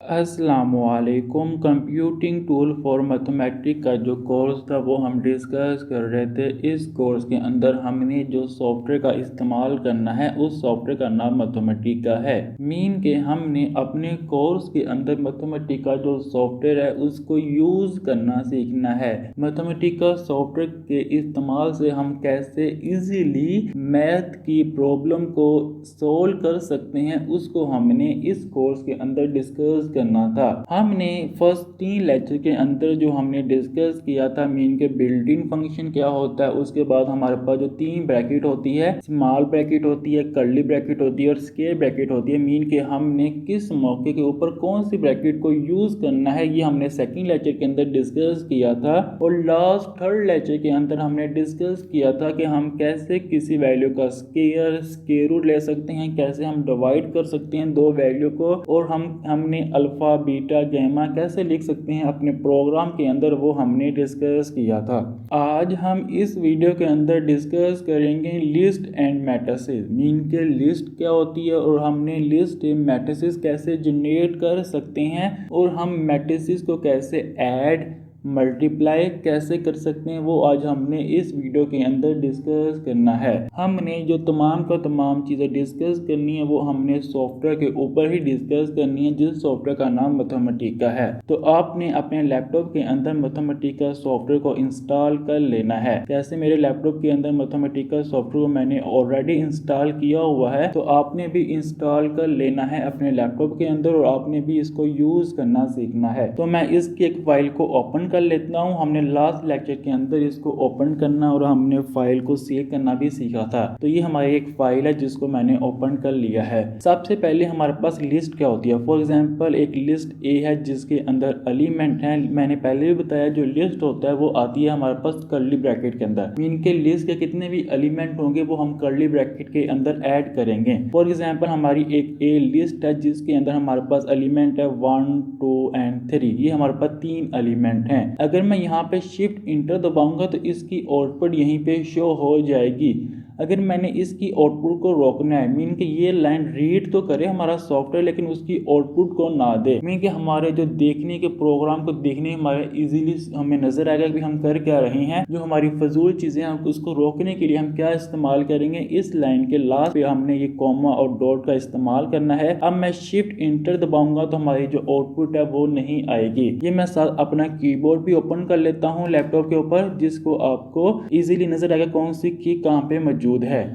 अस्सलामुअलैकुम। Computing tool for mathematics का जो कोर्स था वो हम डिस्कस कर रहे थे। इस कोर्स के अंदर हमने जो सॉफ्टवेयर का इस्तेमाल करना है उस सॉफ्टवेयर का नाम मैथमेटिका है। मीन के हमने अपने कोर्स के अंदर मैथमेटिका जो सॉफ्टवेयर है उसको यूज़ करना सीखना है। मैथमेटिका सॉफ्टवेयर के इस्तेमाल से हम कैसे इजीली मैथ की प्रॉब्लम को सोल्व कर सकते हैं उसको हमने इस कोर्स के अंदर डिस्कस करना था। हमने फर्स्ट 3 लेक्चर के अंदर जो हमने डिस्कस किया था मीन के बिल्ट इन फंक्शन क्या होता है, उसके बाद हमारे पास जो 3 ब्रैकेट होती है, स्मॉल ब्रैकेट होती है, कर्ली ब्रैकेट होती है और स्क्वायर ब्रैकेट होती है। मीन के हमने किस मौके के ऊपर कौन सी ब्रैकेट को यूज करना है ये हमने सेकंड लेक्चर के अंदर डिस्कस किया था। और लास्ट थर्ड लेक्चर के अंदर हमने डिस्कस किया था कि हम कैसे किसी वैल्यू का स्क्वायर रूट ले सकते हैं, कैसे हम डिवाइड कर सकते हैं दो वैल्यू को, और हमने अल्फा बीटा गैमा कैसे लिख सकते हैं अपने प्रोग्राम के अंदर, वो हमने डिस्कस किया था। आज हम इस वीडियो के अंदर डिस्कस करेंगे लिस्ट एंड मैट्रिसेस। मीन के लिस्ट क्या होती है और हमने लिस्ट मैट्रिसेस कैसे जनरेट कर सकते हैं और हम मैट्रिसेस को कैसे ऐड मल्टीप्लाई कैसे कर सकते हैं वो आज हमने इस वीडियो के अंदर डिस्कस करना है। हमने जो तमाम का तमाम चीज़ें डिस्कस करनी है वो हमने सॉफ्टवेयर के ऊपर ही डिस्कस करनी है जिस सॉफ्टवेयर का नाम मैथमेटिका है। तो आपने अपने लैपटॉप के अंदर मैथमेटिका सॉफ्टवेयर को इंस्टॉल कर लेना है। जैसे मेरे लैपटॉप के अंदर मैथमेटिका सॉफ्टवेयर को मैंने ऑलरेडी इंस्टॉल किया हुआ है, तो आपने भी इंस्टॉल कर लेना है अपने लैपटॉप के अंदर और आपने भी इसको यूज करना सीखना है। तो मैं इसकी एक फाइल को ओपन कर लेता हूं। हमने लास्ट लेक्चर के अंदर इसको ओपन करना और हमने फाइल को सेव करना भी सीखा था। तो ये हमारी एक फाइल है जिसको मैंने ओपन कर लिया है। सबसे पहले हमारे पास लिस्ट क्या होती है। फॉर एग्जांपल एक लिस्ट ए है जिसके अंदर एलिमेंट है। मैंने पहले भी बताया जो लिस्ट होता है वो आती है हमारे पास कर्ली ब्रैकेट के अंदर। मीन के लिस्ट के कितने भी एलिमेंट होंगे वो हम कर्ली ब्रैकेट के अंदर ऐड करेंगे। फॉर एग्जाम्पल हमारी एक ए लिस्ट है जिसके अंदर हमारे पास एलिमेंट है 1 2 एंड 3। ये हमारे पास 3 एलिमेंट हैं। अगर मैं यहाँ पे शिफ्ट इंटर दबाऊंगा तो इसकी आउटपुट यहीं पे शो हो जाएगी। अगर मैंने इसकी आउटपुट को रोकना है, मीन कि ये लाइन रीड तो करे हमारा सॉफ्टवेयर लेकिन उसकी आउटपुट को ना दे, मीन कि हमारे जो देखने के प्रोग्राम को देखने हमारे इजीली हमें नजर आएगा कि हम कर क्या रहे हैं। जो हमारी फजूल चीजें हैं उसको रोकने के लिए हम क्या इस्तेमाल करेंगे, इस लाइन के लास्ट पे हमने ये कॉमा और डॉट का इस्तेमाल करना है। अब मैं शिफ्ट इंटर दबाऊंगा तो हमारी जो आउटपुट है वो नहीं आएगी। ये मैं साथ अपना कीबोर्ड भी ओपन कर लेता हूँ लैपटॉप के ऊपर, जिसको आपको इजीली नजर आएगा कौन सी की कहाँ पे मौजूद है।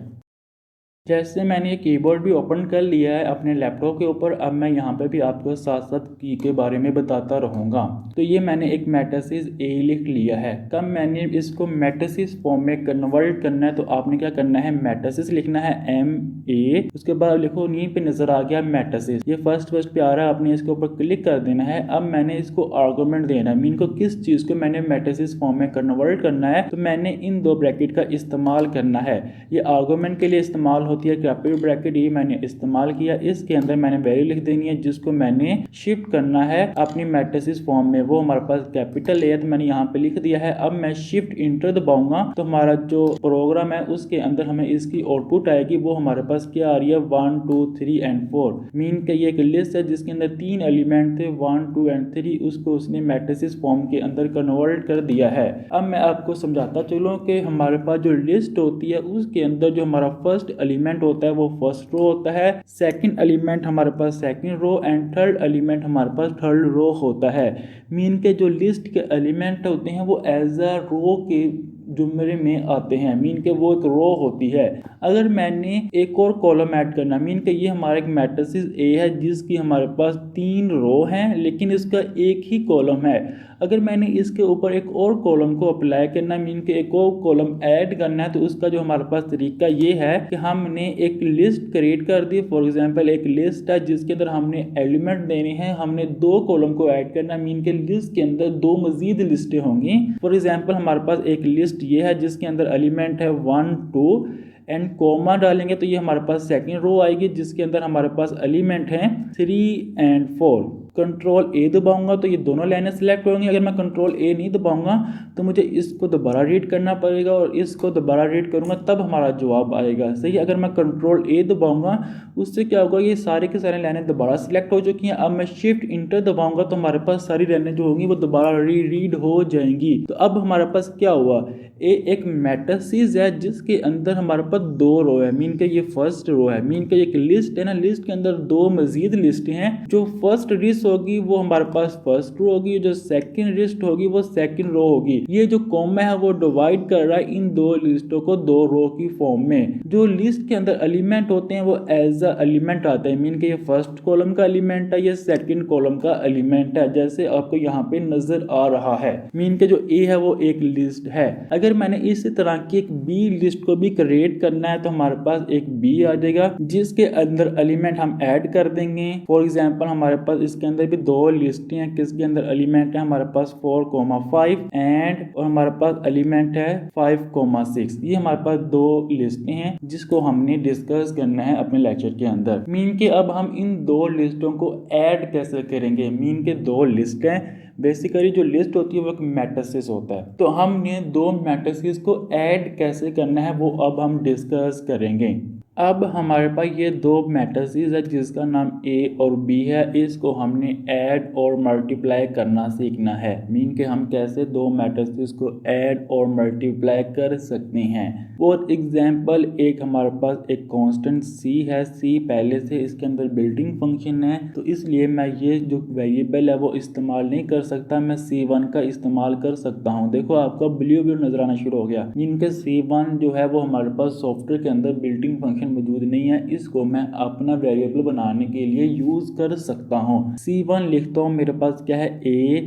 जैसे मैंने ये कीबोर्ड भी ओपन कर लिया है अपने लैपटॉप के ऊपर, अब मैं यहाँ पे भी आपको साथ साथ की के बारे में बताता रहूँगा। तो ये मैंने एक मैट्रिसेस ए लिख लिया है। कब मैंने इसको मैट्रिसेस फॉर्म में कन्वर्ट करना है तो आपने क्या करना है, मैट्रिसेस लिखना है MA, उसके बाद लिखो नीचे पे नजर आ गया मैट्रिसेस। ये फर्स्ट पे आ रहा है, आपने इसके ऊपर क्लिक कर देना है। अब मैंने इसको आर्गुमेंट देना है, मीन को किस चीज़ को मैंने मैट्रिसेस फॉर्म में कन्वर्ट करना है, तो मैंने इन दो ब्रैकेट का इस्तेमाल करना है। ये आर्गुमेंट के लिए इस्तेमाल होती है कैपिटल ब्रैकेट, ये मैंने इस्तेमाल किया। इसके अंदर मैंने वैल्यू लिख देनी है जिसको मैंने शिफ्ट करना है अपनी मैट्रिसेस फॉर्म में। वो हमारे पास कैपिटल है तो मैंने यहाँ पे लिख दिया है। अब मैं शिफ्ट इंटर दबाऊंगा तो हमारा जो प्रोग्राम है उसके अंदर हमें इसकी आउटपुट आएगी। वो हमारे पास क्या आ रही है 1 2 3 एंड 4। मीन के ये एक लिस्ट है जिसके अंदर 3 एलिमेंट थे 1 2 एंड 3, उसको उसने मैट्रिसेस फॉर्म के अंदर कन्वर्ट कर दिया है। अब मैं आपको समझाता चलूं कि हमारे पास जो लिस्ट होती है उसके अंदर जो हमारा फर्स्ट एलिमेंट होता है वो फर्स्ट रो होता है, सेकंड एलिमेंट हमारे पास second row and third element हमारे पास थर्ड रो होता है। मीन के जो लिस्ट के एलिमेंट होते हैं वो एज अ रो के जुमरे में आते हैं। मीन के वो एक रो होती है। अगर मैंने एक और कॉलम ऐड करना, मीन के ये हमारा एक मैट्रिसेस ए है जिसकी हमारे पास 3 रो हैं लेकिन इसका एक ही कॉलम है। अगर मैंने इसके ऊपर एक और कॉलम को अप्लाई करना, मीन के एक और कॉलम ऐड करना है, तो उसका जो हमारे पास तरीका ये है कि हमने एक लिस्ट क्रिएट कर दी। फॉर एग्जांपल एक लिस्ट है जिसके अंदर हमने एलिमेंट देने हैं, हमने 2 कॉलम को ऐड करना। मीन के लिस्ट के अंदर 2 मजीद लिस्टें होंगी। फॉर एग्जांपल हमारे पास एक लिस्ट ये है जिसके अंदर एलिमेंट है 1 2 एंड कोमा डालेंगे तो ये हमारे पास सेकंड रो आएगी जिसके अंदर हमारे पास एलिमेंट हैं 3 एंड 4। कंट्रोल ए दबाऊंगा तो ये दोनों लाइनें सिलेक्ट होंगी। अगर मैं कंट्रोल ए नहीं दबाऊंगा तो मुझे इसको दोबारा रीड करना पड़ेगा और इसको दोबारा रीड करूंगा तब हमारा जवाब आएगा। सही है, अगर मैं कंट्रोल ए दबाऊंगा उससे क्या होगा, ये सारी की सारी लाइनें दोबारा सिलेक्ट हो चुकी हैं। अब मैं शिफ्ट इंटर दबाऊंगा तो हमारे पास सारी लाइनें जो होंगी वो दोबारा रीड हो जाएंगी। तो अब हमारे पास क्या हुआ, एक मैट्रिक्स है जिसके अंदर हमारे पास दो रो है, मीन के ये फर्स्ट रो है, मीन के एक लिस्ट है ना, लिस्ट के अंदर दो मजीद लिस्ट हैं। जो फर्स्ट लिस्ट होगी वो हमारे पास फर्स्ट रो होगी, जो सेकंड लिस्ट होगी वो सेकंड रो होगी। ये जो कॉमा है वो डिवाइड कर रहा है इन दो लिस्टों को दो रो की फॉर्म में। जो लिस्ट के अंदर एलिमेंट होते हैं वो एज अ एलिमेंट आते हैं, मीन के ये फर्स्ट कॉलम का एलिमेंट है, ये सेकंड कॉलम का एलिमेंट है, जैसे आपको यहाँ पे नजर आ रहा है। मीन के जो ए है वो एक लिस्ट है। अगर मैंने इसी तरह की एक बी लिस्ट को भी क्रिएट करना है तो हमारे पास एक बी आ जाएगा जिसके अंदर एलिमेंट हम ऐड कर देंगे। फॉर एग्जांपल हमारे पास इसके अंदर भी दो लिस्ट हैं, किसके अंदर एलिमेंट है हमारे पास 4,5 एंड और हमारे पास एलिमेंट है 5,6। ये हमारे पास दो लिस्टें हैं जिसको हमने डिस्कस करना है अपने लेक्चर के अंदर। मीन के अब हम इन दो लिस्टों को ऐड कैसे करेंगे। मीन के दो लिस्ट हैं, बेसिकली जो लिस्ट होती है वो एक मैट्रिक्स होता है, तो हमने दो मैट्रिक्स को ऐड कैसे करना है वो अब हम डिस्कस करेंगे। अब हमारे पास ये दो मैट्रिक्स है जिसका नाम ए और बी है, इसको हमने ऐड और मल्टीप्लाई करना सीखना है। मीन के हम कैसे दो मैट्रिक्स को ऐड और मल्टीप्लाई कर सकते हैं। फॉर एग्जांपल एक हमारे पास एक कांस्टेंट सी है, सी पहले से इसके अंदर बिल्डिंग फंक्शन है, तो इसलिए मैं ये जो वेरिएबल है वो इस्तेमाल नहीं कर सकता, मैं C1 का इस्तेमाल कर सकता हूँ। देखो आपको ब्लू नजर आना शुरू हो गया। इनके C1 जो है वो हमारे पास सॉफ्टवेयर के अंदर बिल्डिंग फंक्शन मौजूद नहीं है, इसको मैं अपना वेरिएबल बनाने के लिए यूज कर सकता हूँ। C1 लिखता हूँ, मेरे पास क्या है A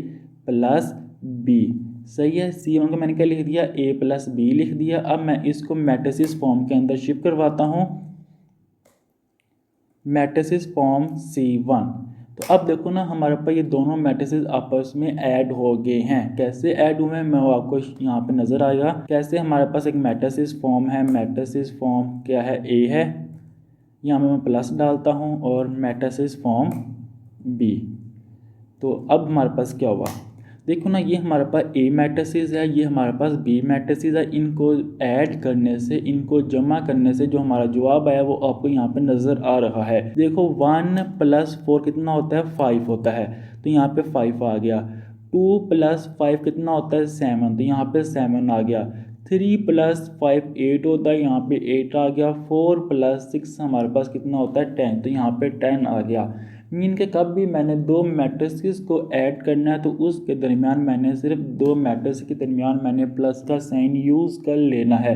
प्लस B। सही है, C1 को मैंने क्या लिख दिया, A प्लस B लिख दिया। अब मैं इसको मैट्रिक्स फॉर्म के अंदर शिफ्ट करवाता हूँ, मैट्रिक्स फॉर्म C1। तो अब देखो ना हमारे पास ये दोनों मैट्रिक्स आपस में ऐड हो गए हैं। कैसे ऐड हुए हैं मैं वो आपको यहाँ पे नजर आएगा। कैसे, हमारे पास एक मैट्रिक्स फॉर्म है, मैट्रिक्स फॉर्म क्या है, A है, यहाँ मैं प्लस डालता हूँ और मैट्रिक्स फॉर्म B। तो अब हमारे पास क्या हुआ, देखो ना ये हमारे पास A मैट्रिक्स है, ये हमारे पास B मैट्रिक्स है। इनको ऐड करने से, इनको जमा करने से जो हमारा जवाब आया वो आपको यहाँ पे नज़र आ रहा है। देखो 1 + 4 कितना होता है, 5 होता है, तो यहाँ पे 5 आ गया। 2 + 5 कितना होता है, 7, तो यहाँ पे 7 आ गया। 3 + 5 8 होता है, यहाँ पे 8 आ गया। 4 + 6 हमारे पास कितना होता है, 10, तो यहाँ पे 10 आ गया। मीन के कब भी मैंने दो मैट्रिक्स को ऐड करना है तो उसके दरमियान मैंने सिर्फ दो मैट्रिक्स के दरमियान मैंने प्लस का साइन यूज़ कर लेना है,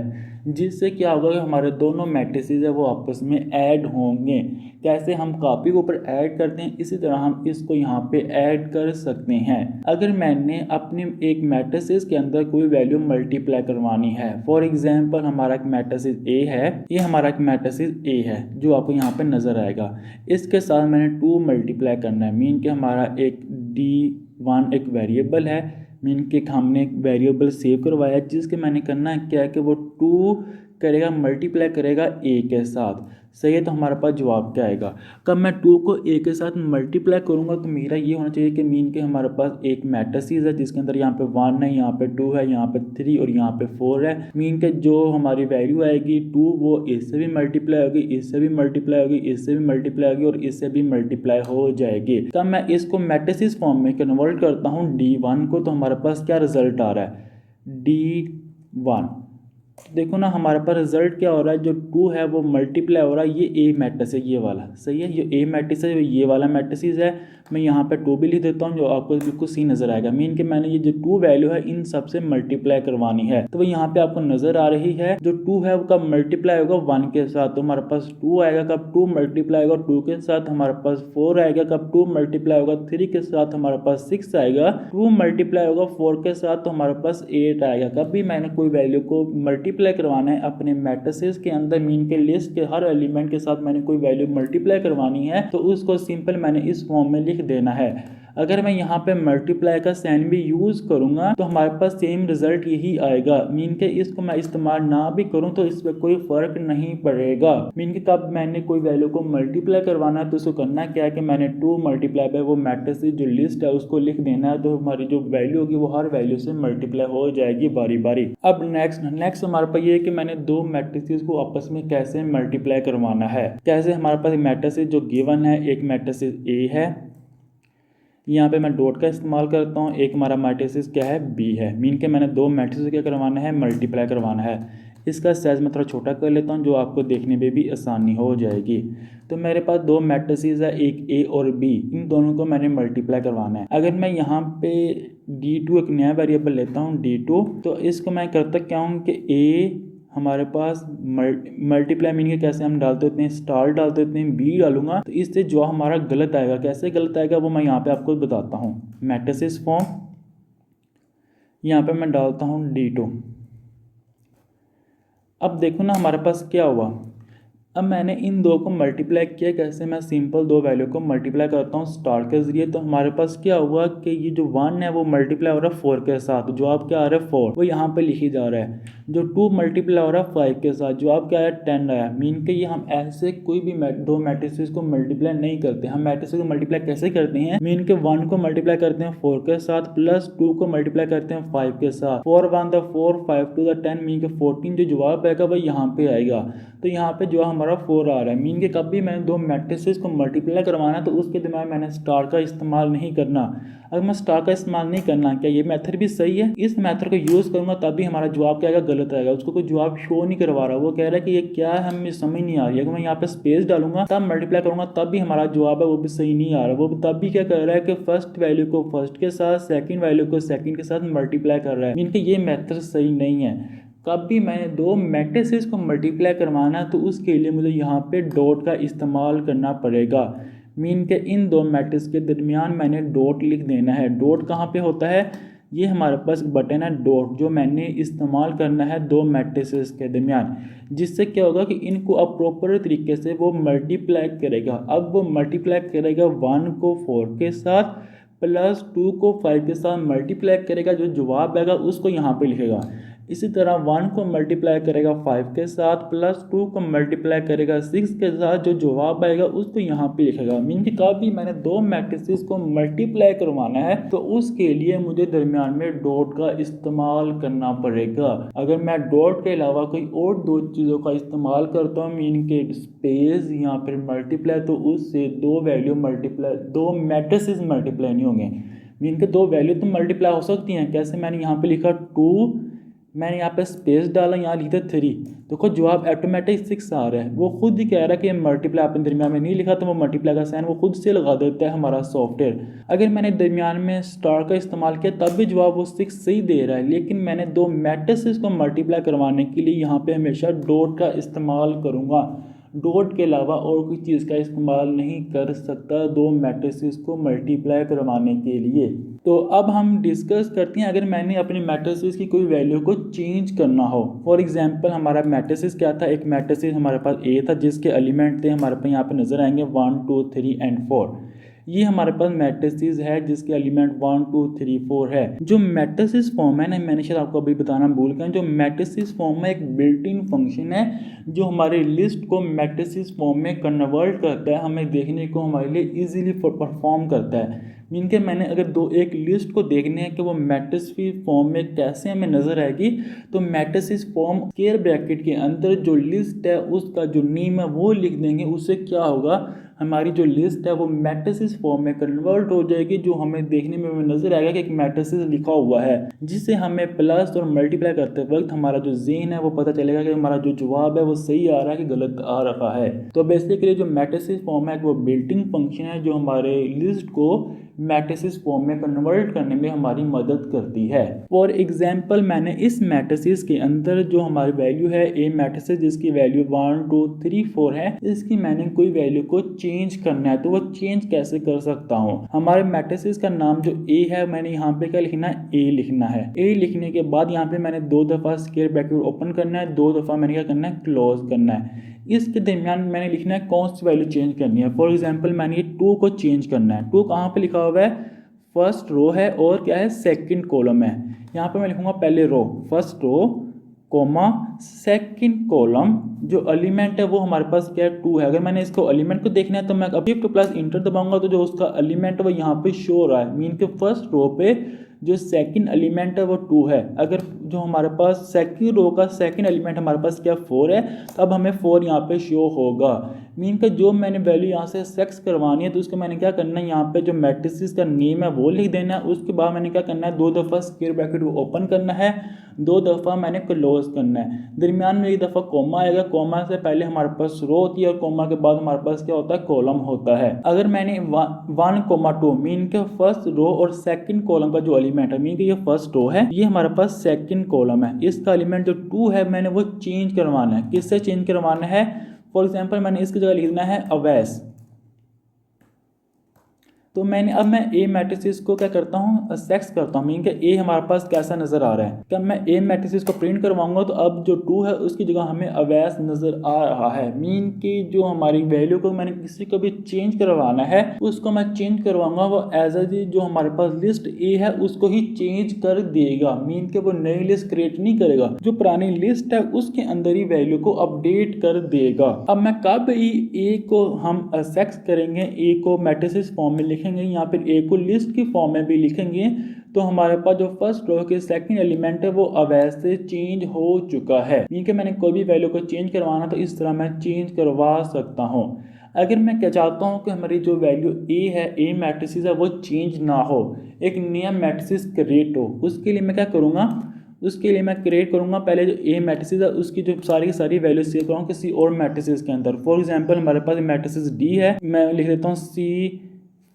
जिससे क्या होगा कि हमारे दोनों मैट्रिक्स है वो आपस में ऐड होंगे। कैसे हम कॉपी के ऊपर ऐड करते हैं, इसी तरह हम इसको यहाँ पे ऐड कर सकते हैं। अगर मैंने अपने एक मैट्रिक्स के अंदर कोई वैल्यू मल्टीप्लाई करवानी है, फॉर एग्जांपल हमारा एक मैट्रिक्स ए है, ये हमारा एक मैट्रिक्स ए है जो आपको यहाँ पे नजर आएगा, इसके साथ मैंने 2 मल्टीप्लाई करना है। मीन कि हमारा एक D1 एक वेरिएबल है, मीन के हमने एक वेरिएबल सेव करवाया जिसके मैंने करना है क्या है कि वो 2 करेगा, मल्टीप्लाई करेगा A के साथ। सही है, तो हमारे पास जवाब क्या आएगा, कब मैं 2 को A के साथ मल्टीप्लाई करूंगा तो मेरा ये होना चाहिए कि मीन के हमारे पास एक मैट्रिक्स है जिसके अंदर यहाँ पे 1 है, यहाँ पे 2 है, यहाँ पे 3 और यहाँ पे 4 है। मीन के जो हमारी वैल्यू आएगी 2 वो इससे भी मल्टीप्लाई होगी, इससे भी मल्टीप्लाई होगी, इससे भी मल्टीप्लाई होगी और इससे भी मल्टीप्लाई हो जाएगी। तब मैं इसको मैट्रिक्स फॉर्म में कन्वर्ट करता हूँ D1 को, तो हमारे पास क्या रिजल्ट आ रहा है, D1। देखो ना हमारे पास रिजल्ट क्या हो रहा है, जो 2 है वो मल्टीप्लाई हो रहा है, ये A मैट्रिक्स है, ये वाला। सही है, ये A मैट्रिक्स है, ये वाला मैट्रिक्स है। मैं यहाँ पे 2 भी लिख देता हूँ जो आपको बिल्कुल सी नजर आएगा। मीन कि मैंने ये जो 2 वैल्यू है इन सबसे मल्टीप्लाई करवानी है, तो वो यहाँ पे आपको नजर आ रही है। जो 2 है वो कब मल्टीप्लाई होगा, 1 के साथ, तो हमारे पास 2 आएगा। कब 2 मल्टीप्लाई होगा 2 के साथ, हमारे पास 4 आएगा। कब 2 मल्टीप्लाई होगा 3 के साथ, हमारे पास 6 आएगा। 2 मल्टीप्लाई होगा 4 के साथ, तो हमारे पास 8 आएगा। कब भी मैंने कोई वैल्यू को मल्टीप्लाई करवाना है अपने मैट्रिक्स के अंदर, मीन के लिस्ट के हर एलिमेंट के साथ मैंने कोई वैल्यू मल्टीप्लाई करवानी है, तो उसको सिंपल मैंने इस फॉर्म में लिख देना है। अगर मैं यहाँ पे मल्टीप्लाई का साइन भी यूज़ करूँगा तो हमारे पास सेम रिजल्ट यही आएगा। मीन के इसको मैं इस्तेमाल ना भी करूँ तो इस पर कोई फ़र्क नहीं पड़ेगा। मीन के तब मैंने कोई वैल्यू को मल्टीप्लाई करवाना है तो उसको करना क्या है कि मैंने 2 मल्टीप्लाई बाय वो मैट्रिसेस जो लिस्ट है उसको लिख देना है, तो हमारी जो वैल्यू होगी वो हर वैल्यू से मल्टीप्लाई हो जाएगी बारी बारी। अब नेक्स्ट हमारे पास ये है कि मैंने दो मैट्रिसेस को आपस में कैसे मल्टीप्लाई करवाना है। कैसे, हमारे पास मैट्रिसेस जो गिवन है, एक मैट्रिसेस ए है, यहाँ पे मैं डॉट का इस्तेमाल करता हूँ, एक हमारा मैट्रिसेस क्या है बी है। मीन के मैंने दो मैट्रिसेस क्या करवाना है, मल्टीप्लाई करवाना है। इसका साइज मैं थोड़ा छोटा कर लेता हूँ जो आपको देखने में भी आसानी हो जाएगी। तो मेरे पास दो मैट्रिसेस है, एक ए और बी, इन दोनों को मैंने मल्टीप्लाई करवाना है। अगर मैं यहाँ पे d2 एक नया वेरिएबल लेता हूँ d2, तो इसको मैं करता क्या हूँ कि ए हमारे पास मल्टीप्लाई मीन के कैसे हम डालते होते हैं, स्टार डालते होते हैं, बी डालूंगा तो इससे जो हमारा गलत आएगा, कैसे गलत आएगा वो मैं यहाँ पे आपको बताता हूँ। मैट्रिसेस फॉर्म, यहाँ पे मैं डालता हूँ d2। अब देखो ना हमारे पास क्या हुआ। अब मैंने इन दो को मल्टीप्लाई किया, कैसे, मैं सिंपल दो वैल्यू को मल्टीप्लाई करता हूँ स्टार के ज़रिए। तो हमारे पास क्या हुआ कि ये जो 1 है वो मल्टीप्लाई हो रहा है 4 के साथ, जो आप क्या आ रहा है 4, वो यहाँ पे लिखी जा रहा है। जो 2 मल्टीप्लाई हो रहा है 5 के साथ, जो आप क्या आया 10 आया। मीन के ये हम ऐसे कोई भी दो मैट्रिसेस को मल्टीप्लाई नहीं करते। हम मैट्रिसेस को मल्टीप्लाई कैसे करते हैं, मीन के 1 को मल्टीप्लाई करते हैं 4 के साथ, प्लस 2 को मल्टीप्लाई करते हैं 5 के साथ। 4 1 द 4, 5 2 द 10, मीन के 14 जो जवाब आएगा वो यहाँ पे आएगा। तो यहाँ पे जो हमारा 4 आ रहा है। मीन के कभी मैंने दो मैट्रिसेस को मल्टीप्लाई करवाना तो उसके दिमाग में मैंने स्टार का इस्तेमाल नहीं करना। अगर मैं स्टार का इस्तेमाल नहीं करना, क्या ये मेथड भी सही है? इस मेथड को यूज़ करूँगा तभी हमारा जवाब क्या आएगा, गलत आएगा। उसको कोई जवाब शो नहीं करवा रहा, वो कह रहा है कि ये क्या है, हमें समझ नहीं आ रही है। अगर मैं यहाँ पे स्पेस डालूंगा तब मल्टीप्लाई करूँगा तब भी हमारा जवाब है वो भी सही नहीं आ रहा। वो तब भी क्या कर रहा है कि फर्स्ट वैल्यू को फर्स्ट के साथ, सेकंड वैल्यू को सेकंड के साथ मल्टीप्लाई कर रहा है। मीन के ये मेथड सही नहीं है। कभी मैंने दो मैट्रिसेस को मल्टीप्लाई करवाना तो उसके लिए मुझे यहाँ पे डॉट का इस्तेमाल करना पड़ेगा। मीन के इन दो मैट्रिक्स के दरमियान मैंने डॉट लिख देना है। डॉट कहाँ पे होता है, ये हमारे पास बटन है डॉट, जो मैंने इस्तेमाल करना है दो मैट्रिसेस के दरमियान, जिससे क्या होगा कि इनको अब प्रॉपर तरीके से वो मल्टीप्लाई करेगा। अब वो मल्टीप्लाई करेगा 1 को 4 के साथ प्लस 2 को 5 के साथ मल्टीप्लाई करेगा, जो जवाब आएगा उसको यहाँ पे लिखेगा। इसी तरह 1 को मल्टीप्लाई करेगा 5 के साथ, प्लस 2 को मल्टीप्लाई करेगा 6 के साथ, जो जवाब आएगा उसको यहाँ पे लिखेगा। मीन कि कभी मैंने दो मैट्रिसेस को मल्टीप्लाई करवाना है तो उसके लिए मुझे दरमियान में डॉट का इस्तेमाल करना पड़ेगा। अगर मैं डॉट के अलावा कोई और दो चीज़ों का इस्तेमाल करता हूँ, मीन के स्पेस या फिर मल्टीप्लाई, तो उससे दो वैल्यू मल्टीप्लाई, दो मैट्रिसेस मल्टीप्लाई नहीं होंगे। मीन के दो वैल्यू तो मल्टीप्लाई हो सकती हैं। कैसे, मैंने यहाँ पे लिखा 2, मैंने यहाँ पे स्पेस डाला, यहाँ लिखा 3, देखो जवाब ऑटोमेटिक 6 आ रहा है। वो खुद ही कह रहा है कि मल्टीप्लाई आपने दरमियान में नहीं लिखा, तो वो मल्टीप्लाई का साइन वो खुद से लगा देता है हमारा सॉफ्टवेयर। अगर मैंने दरमियान में स्टार का इस्तेमाल किया तब भी जवाब वो 6 सही दे रहा है, लेकिन मैंने दो मैट्रिसेस को मल्टीप्लाई करवाने के लिए यहाँ पे हमेशा डॉट का इस्तेमाल करूँगा। डॉट के अलावा और कोई चीज़ का इस्तेमाल नहीं कर सकता दो मैट्रिसेस को मल्टीप्लाई करवाने के लिए। तो अब हम डिस्कस करते हैं, अगर मैंने अपने मैट्रिसेस की कोई वैल्यू को चेंज करना हो। फॉर एग्जांपल हमारा मैट्रिसेस क्या था, एक मैट्रिसेस हमारे पास ए था जिसके एलिमेंट थे हमारे पास यहाँ पे नज़र आएंगे 1 2 3 एंड 4। ये हमारे पास मैट्रिसेस है जिसके एलिमेंट 1 2 3 4 है। जो मैट्रिसेस फॉर्म है ना, मैंने शायद आपको अभी बताना भूल गया, जो मैट्रिसेस फॉर्म में एक बिल्ट इन फंक्शन है जो हमारे लिस्ट को मैट्रिसेस फॉर्म में कन्वर्ट करता है, हमें देखने को हमारे लिए इजीली परफॉर्म करता है। मीन के मैंने अगर एक लिस्ट को देखने है कि वो मैट्रिसेस फॉर्म में कैसे हमें नज़र आएगी, तो मैट्रिसेस फॉर्म स्क्वायर ब्रैकेट के अंदर जो लिस्ट है उसका जो नेम है वो लिख देंगे। उससे क्या होगा, हमारी जो लिस्ट है वो मैट्रिसेस फॉर्म में कन्वर्ट हो जाएगी, जो हमें देखने में नजर आएगा कि एक मैट्रिसेस लिखा हुआ है, जिससे हमें प्लस और मल्टीप्लाई करते वक्त हमारा जो ज़हन है वो पता चलेगा कि हमारा जो जवाब है वो सही आ रहा है कि गलत आ रहा है। तो बेसिकली जो मैट्रिसेस फॉर्म है वो बिल्ट इन फंक्शन है जो हमारे लिस्ट को मैट्रिसेस फॉर्म में कन्वर्ट करने में हमारी मदद करती है। फॉर एग्जाम्पल मैंने इस मैट्रिसेस के अंदर जो हमारी वैल्यू है ए मैट्रिसेस जिसकी वैल्यू 1 2 3 4 है, इसकी मैंने कोई वैल्यू को चेंज करना है, तो वो चेंज कैसे कर सकता हूँ। हमारे मैट्रिसेस का नाम जो ए है, मैंने यहाँ पे क्या लिखना है, ए लिखना है। ए लिखने के बाद यहाँ पे मैंने 2 दफ़ा स्क्वायर ब्रैकेट ओपन करना है, 2 दफ़ा मैंने क्या करना है, क्लोज करना है। इसके दरमियान मैंने लिखना है कौन सी वैल्यू चेंज करनी है। फॉर एग्जांपल मैंने ये 2 को चेंज करना है। 2 कहाँ पे लिखा हुआ है, फर्स्ट रो है और क्या है, सेकंड कॉलम है। यहाँ पे मैं लिखूंगा पहले row, first row comma second column, जो एलिमेंट है वो हमारे पास क्या है, 2 है। अगर मैंने इसको एलिमेंट को देखना है तो मैं अब शिफ्ट प्लस इंटर दबाऊंगा तो जो उसका एलिमेंट है वो यहाँ पे शो हो रहा है। मीन के फर्स्ट रो पे जो सेकंड एलिमेंट है वो 2 है। अगर जो हमारे पास सेकंड रो का सेकंड एलिमेंट हमारे पास क्या 4 है, तो अब हमें 4 यहाँ पे शो होगा। मीन का जो मैंने वैल्यू यहाँ से सेक्स करवानी है तो उसको मैंने क्या करना है, यहाँ पे जो मैट्रिसेस का नेम है वो लिख देना है। उसके बाद मैंने क्या करना है, 2 दफ़ा स्क्वायर ब्रैकेट को ओपन करना है, 2 दफ़ा मैंने क्लोज करना है। दरमियान में एक दफ़ा कोमा आएगा, कोमा से पहले हमारे पास रो होती है और कोमा के बाद हमारे पास क्या होता है, कॉलम होता है। अगर मैंने 1,2 मीन के फर्स्ट रो और सेकंड कॉलम का जो एलिमेंट है, मीन के ये फर्स्ट रो है, ये हमारे पास सेकंड कॉलम है, इसका एलिमेंट जो 2 है मैंने वो चेंज करवाना है। किससे चेंज करवाना है, फॉर एग्जाम्पल मैंने इसकी जगह लिखना है अवैस। तो अब मैं ए मैट्रिसेस को क्या करता हूँ, सेक्स करता हूँ। मीन के ए हमारे पास कैसा नज़र आ रहा है। जब मैं ए मैट्रिसेस को प्रिंट करवाऊंगा तो अब जो 2 है उसकी जगह हमें अवैस नज़र आ रहा है। मीन की जो हमारी वैल्यू को मैंने किसी को भी चेंज करवाना है, उसको मैं चेंज करवाऊंगा, वो एज ए जो हमारे पास लिस्ट ए है उसको ही चेंज कर देगा। मीन के वो नई लिस्ट क्रिएट नहीं करेगा, जो पुरानी लिस्ट है उसके अंदर ही वैल्यू को अपडेट कर देगा। अब मैं कब ए को हम सेक्स करेंगे, ए को मैट्रिसेस फॉर्म में लिखेंगे या फिर ए को लिस्ट की फॉर्म में भी लिखेंगे, तो हमारे पास जो फर्स्ट रो के सेकंड एलिमेंट है वो अवैस से चेंज हो चुका है। मीन के मैंने कोई भी वैल्यू को चेंज करवाना तो इस तरह मैं चेंज करवा सकता हूँ। अगर मैं क्या चाहता हूँ कि हमारी जो वैल्यू ए है, ए मैट्रिसेस है, वो चेंज ना हो, एक नया मैट्रिसेस क्रिएट हो, उसके लिए मैं क्या करूँगा, उसके लिए मैं क्रिएट करूँगा पहले जो ए मैट्रिसेस है उसकी जो सारी की सारी वैल्यू सेव करूँगा किसी और मैट्रिसेस के अंदर। फॉर एग्जांपल हमारे पास मैट्रिसेस डी है, मैं लिख लेता हूँ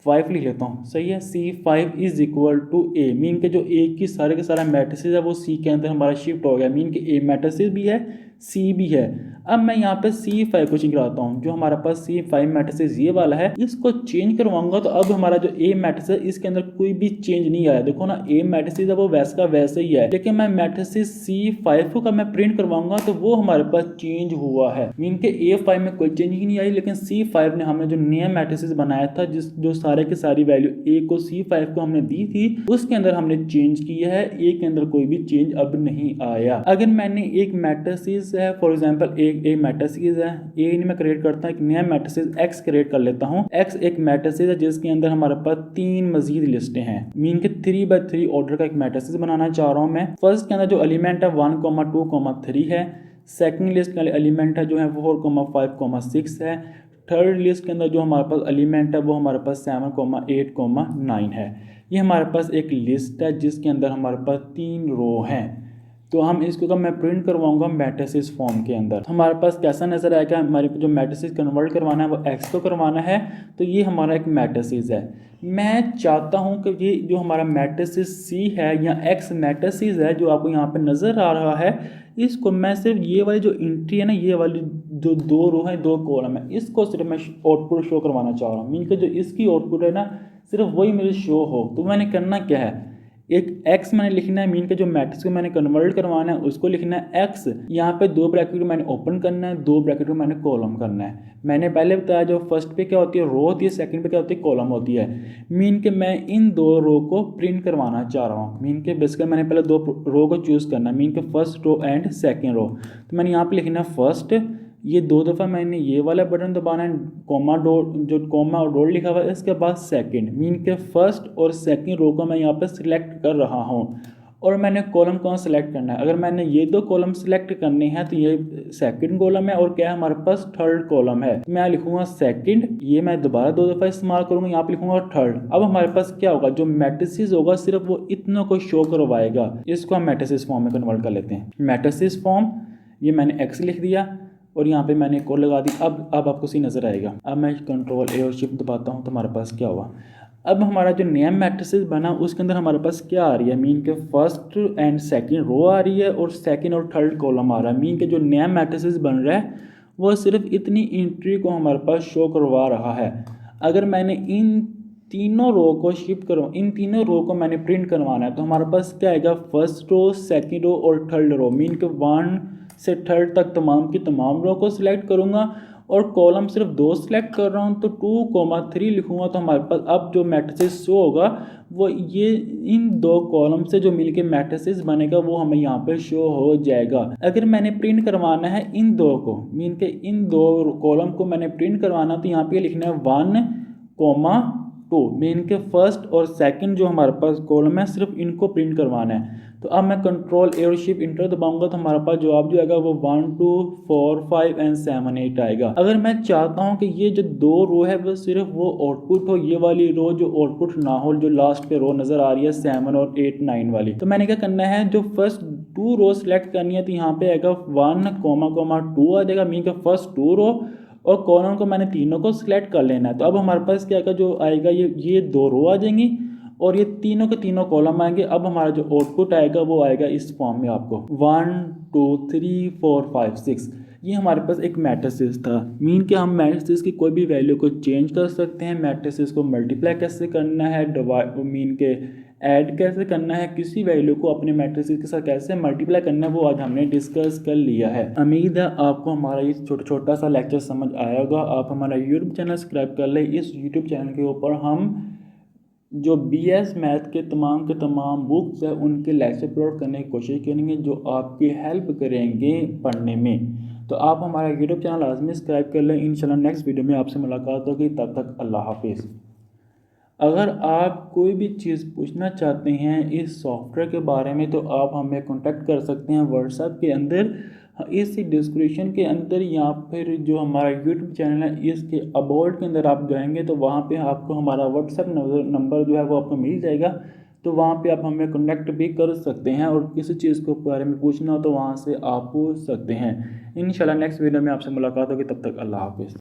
C5 लिख लेता हूँ, सही है। C5 is equal to A, mean के जो ए की सारे के सारा मैट्रिसेस है वो सी के अंदर हमारा शिफ्ट हो गया। मीन के ए मैट्रिसेस भी है, सी भी है। अब मैं यहाँ पे C5 को चेंज कराता हूँ, जो हमारे पास C5 मैट्रिसेस ये वाला है, इसको चेंज करवाऊंगा तो अब हमारा जो ए मैट्रिस है इसके अंदर कोई भी चेंज नहीं आया। देखो ना, ए मैट्रिसेस है वो वैसा का वैसे ही है, लेकिन मैं मैट्रिसेस C5 का मैं प्रिंट करवाऊंगा तो वो हमारे पास चेंज हुआ है। मीन के A5 में कोई चेंज ही नहीं आई, लेकिन C5 ने हमें जो नया मैट्रिसेस बनाया था, जो सारे की सारी वैल्यू ए को C5 को हमने दी थी, उसके अंदर हमने चेंज किया है। ए के अंदर कोई भी चेंज अब नहीं आया। अगर मैंने एक मैट्रिसेस है, फॉर एग्जाम्पल ए मैट्रिसेस है, ए मैं क्रिएट करता हूँ, एक नया मैट्रिसेस एक्स क्रिएट कर लेता हूँ। एक्स एक मैट्रिसेस है जिसके अंदर हमारे पास 3 मजीद लिस्टें हैं। मीन के 3x3 ऑर्डर का एक मैट्रिसेस बनाना चाह रहा हूँ मैं। फर्स्ट के अंदर जो एलिमेंट है 1,2,3 है। सेकंड लिस्ट का एलिमेंट है जो है 4,5,6 है। थर्ड लिस्ट के अंदर जो हमारे पास एलिमेंट है वो हमारे पास 7,8,9 है। ये हमारे पास एक लिस्ट है जिसके अंदर हमारे पास 3 रो हैं। तो हम इसको मैं प्रिंट करवाऊंगा मैट्रिसेस फॉर्म के अंदर। हमारे पास कैसा नजर आएगा, हमारे जो मैट्रिसेस कन्वर्ट करवाना है वो एक्स को करवाना है, तो ये हमारा एक मैट्रिसेस है। मैं चाहता हूं कि ये जो हमारा मैट्रिसेस सी है या एक्स मैट्रिसेस है जो आपको यहाँ पे नजर आ रहा है, इसको मैं सिर्फ ये वाली जो एंट्री है ना, ये वाली जो 2 रो है 2 कॉलम है, इसको सिर्फ मैं आउटपुट शो करवाना चाह रहा हूँ। मीन के जो इसकी आउटपुट है ना, सिर्फ वही मुझे शो हो। तो मैंने करना क्या है, एक एक्स मैंने लिखना है, मीन के जो मैट्रिक्स को मैंने कन्वर्ट करवाना है उसको लिखना है एक्स। यहाँ पे 2 ब्रैकेट को मैंने ओपन करना है, 2 ब्रैकेट को मैंने कॉलम करना है। मैंने पहले बताया जो फर्स्ट पे क्या होती है, रो होती है, सेकंड पे क्या होती है, कॉलम होती है। मीन के मैं इन 2 रो को प्रिंट करवाना चाह रहा हूँ। मीन के बेसिकली मैंने पहले 2 रो को चूज़ करना है, मीन के first row and second row. तो मैंने यहाँ पे लिखना है फर्स्ट, ये 2 दफ़ा मैंने ये वाला बटन दबाना है, कॉमा डॉट, जो कॉमा और डॉट लिखा हुआ है, इसके बाद सेकंड। मीन के फर्स्ट और सेकंड रो को मैं यहाँ पे सिलेक्ट कर रहा हूँ और मैंने कॉलम कौन सेलेक्ट करना है। अगर मैंने ये 2 कॉलम सेलेक्ट करने हैं तो ये सेकंड कॉलम है और क्या है हमारे पास थर्ड कॉलम है। मैं लिखूंगा सेकंड, ये मैं दोबारा 2 दफ़ा इस्तेमाल करूँगा, यहाँ पे लिखूंगा थर्ड। अब हमारे पास क्या होगा, जो मैट्रिसेस होगा सिर्फ वो इतनों को शो करवाएगा। इसको हम मैट्रिसेस फॉर्म में कन्वर्ट कर लेते हैं। मैट्रिसेस फॉर्म, ये मैंने एक्स लिख दिया और यहाँ पे मैंने एक और लगा दी। अब आपको सी नज़र आएगा। अब मैं कंट्रोल ए और शिफ्ट दबाता हूँ तो हमारे पास क्या हुआ, अब हमारा जो नया मैट्रिसेस बना उसके अंदर हमारे पास क्या आ रही है, मीन के फर्स्ट एंड सेकंड रो आ रही है और सेकंड और थर्ड कॉलम आ रहा है। मीन के जो नया मैट्रिसेस बन रहा है वो सिर्फ इतनी एंट्री को हमारे पास शो करवा रहा है। अगर मैंने इन तीनों रो को शिफ्ट करूँ, इन तीनों रो को मैंने प्रिंट करवाना है तो हमारे पास क्या आएगा, फर्स्ट रो, सेकेंड रो और थर्ड रो। मीन के 1 से 3 तक तमाम की तमाम रो को सिलेक्ट करूँगा और कॉलम सिर्फ 2 सेलेक्ट कर रहा हूँ तो 2,3 लिखूँगा तो हमारे पास अब जो मैट्रिसेस शो होगा वो ये इन 2 कॉलम से जो मिलके मैट्रिसेस बनेगा वो हमें यहाँ पे शो हो जाएगा। अगर मैंने प्रिंट करवाना है इन 2 को, मीन के इन 2 कॉलम को मैंने प्रिंट करवाना तो यहाँ पे लिखना है 1,2, मीन के फर्स्ट और सेकंड जो हमारे पास कॉलम है सिर्फ इनको प्रिंट करवाना है। तो अब मैं कंट्रोल ए और शिफ्ट इंटर दबाऊंगा तो हमारे पास जवाब जो आएगा वो 1, 2, 4, 5 एंड 7, 8 आएगा। अगर मैं चाहता हूं कि ये जो 2 रो है वो सिर्फ वो आउटपुट हो, ये वाली रो जो आउटपुट ना हो, जो लास्ट पे रो नजर आ रही है 7 और 8, 9 वाली, तो मैंने क्या करना है, जो फर्स्ट 2 रो सिलेक्ट करनी है तो यहाँ पे आएगा 1,2 आ जाएगा, मीन का फर्स्ट 2 रो, और कॉलम को मैंने तीनों को सिलेक्ट कर लेना है। तो अब हमारे पास क्या आएगा, जो आएगा ये 2 रो आ जाएंगी और ये तीनों के तीनों कॉलम आएंगे। अब हमारा जो आउटपुट आएगा वो आएगा इस फॉर्म में, आपको 1, 2, 3, 4, 5, 6। ये हमारे पास एक मैट्रिसेस था, मीन के हम मैट्रिसेस की कोई भी वैल्यू को चेंज कर सकते हैं, मैट्रिसेस को मल्टीप्लाई कैसे करना है, डिवाइड मीन के ऐड कैसे करना है, किसी वैल्यू को अपने मैट्रिसेस के साथ कैसे मल्टीप्लाई करना है, वो आज हमने डिस्कस कर लिया है। उम्मीद है आपको हमारा ये छोटा सा लेक्चर समझ आया होगा। आप हमारा यूट्यूब चैनल सब्सक्राइब कर लें। इस यूट्यूब चैनल के ऊपर हम जो BS मैथ के तमाम बुक्स है उनके लेक्चर अपलोड करने की कोशिश करेंगे जो आपकी हेल्प करेंगे पढ़ने में। तो आप हमारा यूट्यूब चैनल लाजमी सब्सक्राइब कर लें। इंशाल्लाह नेक्स्ट वीडियो में आपसे मुलाकात होगी, तब तक अल्लाह हाफिज़। अगर आप कोई भी चीज़ पूछना चाहते हैं इस सॉफ्टवेयर के बारे में तो आप हमें कांटेक्ट कर सकते हैं व्हाट्सएप के अंदर, इस डिस्क्रिप्शन के अंदर, या फिर जो हमारा यूट्यूब चैनल है इसके अबाउट के अंदर आप जाएंगे तो वहाँ पे आपको हमारा व्हाट्सएप नंबर जो है वो आपको मिल जाएगा। तो वहाँ पे आप हमें कांटेक्ट भी कर सकते हैं और किसी चीज़ के बारे में पूछना हो तो वहाँ से आप पूछ सकते हैं। इंशाल्लाह नेक्स्ट वीडियो में आपसे मुलाकात होगी, तब तक अल्लाह हाफिज़।